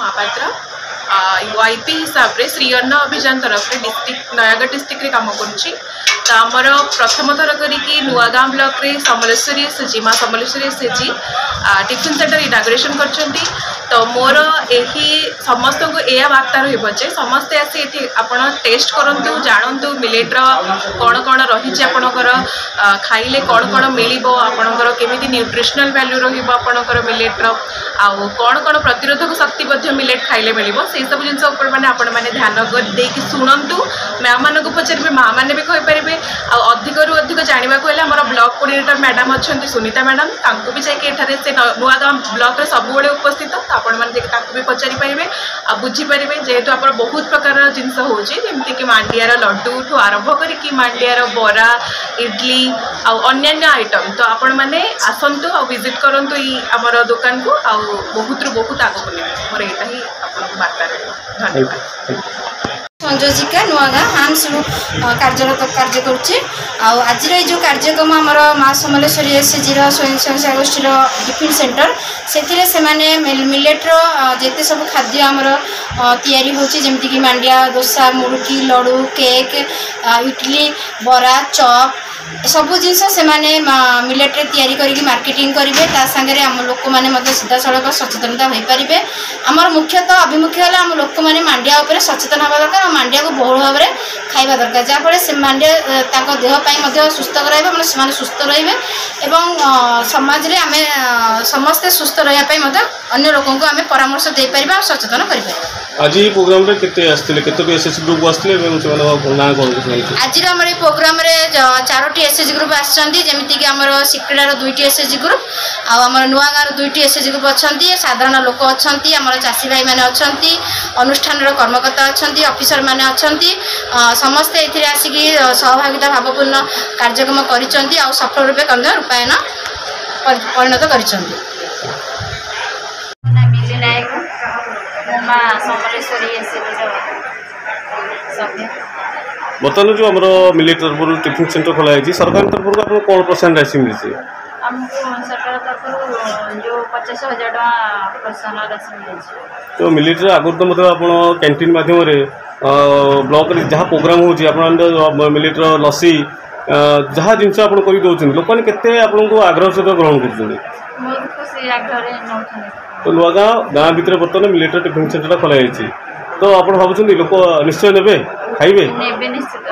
Mahapatra UIP हिसाब से श्री अन्न अभियान तरफ से डिस्ट्रिक्ट नयागढ़ डिस्ट्रिक्ट रे काम करुँची। तो आमर प्रथम थर करी नुआगाँ ब्लॉक रे समलेश्वरी एसएचजी माँ Samaleswari SHG tiffin centre inauguration करछंती। तो मोर यही समस्त को यह वार्ता रही समस्ते आसी आपड़ टेस्ट करूँ जानतु मिलेट्र कौन कौन रही आपणकर खाइले कौन कौन मिल आपणकर केमी न्यूट्रिशनल वैल्यू रहा मिलेट्र आउ कौन कौन प्रतिरोधक शक्ति मिलेट खाइले मिल से सब जिन मैंने आपण मैंने ध्यान देकी शुणु मैम मान पचारे माँ मैंने भी कहींपारे अधिक रु अधिक जानवाक आम ब्लॉक कोऑर्डिनेटर मैडम अच्छा सुनीता मैडम तांको भी जाकि से नुआगाँ ब्लॉक सब उपस्थित तो आपण मैंने भी पचारि पारे आ बुझीपारे जेहेतु आप बहुत प्रकार जिनस होमती मांडियार लड्डू ठू आरंभ करके मांडियार बरा इडली अन्य आइटम तो आपण मैंने आसतु आ विजिट करूँ आमर दुकान को बहुत रु बहुत आगे मोर यहाँ ही बार्ता धन्यवाद। संयोजिका नुआगाँ हाम्स कार्यरत कार्य करुचे आज जो कार्यक्रम आमर माँ समलेश्वरी एसएचजी स्वयं सहायता गोष्ठी टिफिन सेंटर से मिलेट्र जिते सब खाद्य आमर तैयारी होची जेमती कि मांडिया डोसा मुड़की लड्डू केक इडली बरा चॉप सबू जिनस से मिलेट्रे तैयारी करके मार्केटिंग करेंगे सागे आम लोक मैंने सीधा सड़क सचेतनता हो पारे। आमर मुख्यतः अभिमुख्य है आम लोक मैंने मांडिया उपर सचेतन हवा दरकार और मांडिया को बहुल भाव में खाइबा दरकार जहाँफल से मांडिया देहपाई सुस्थ कराइबे मैंने सुस्थ रे समाज रे आमे समस्ते सुस्थ रहा अन्य लोक को आम परामर्श दे पार और सचेतन कर आज प्रोग्राम रे केते आस्थिले केते एसएचजी ग्रुप आस्थिले आज आम प्रोग्राम रे 4टी एसएचजी ग्रुप आछंती जेमिति कि आमर सिकड़ार 2टी एसएचजी ग्रुप आमर नुआगाँर 2टी एसएचजी ग्रुप अच्छी साधारण लोक अच्छी आमर चाषी भाई मैंने अच्छी अनुष्ठान कर्मकर्ता अच्छी ऑफिसर मैंने अच्छी समस्ते ये आसिक सहभागिता भावपूर्ण कार्यक्रम करिसेंती आ सफल रूपे कन्या रूपायन परिणत करिसेंती। बर्तमान जो आम मिलेट तरफ टिफिन सेंटर खोला है सरकार तरफ आप कौन प्रोत्साहन राशि मिली आमको सरकार तरफ जो 50,000 प्रोत्साहन राशि मिली। तो मिलेट आगुरी तो मतलब आप कैंटीन माध्यम ब्लॉक जहाँ प्रोग्राम हो मिलेट लस्सी जहाँ जिन आप लोक मैंने आपको आग्रह सहित ग्रहण कर तो नुआगाँ गाँ भितर बर्तमान मिलेट टिफिन सेंटर खोला है तो आप भावुं लोक निश्चय ने खाइबे निश्चित।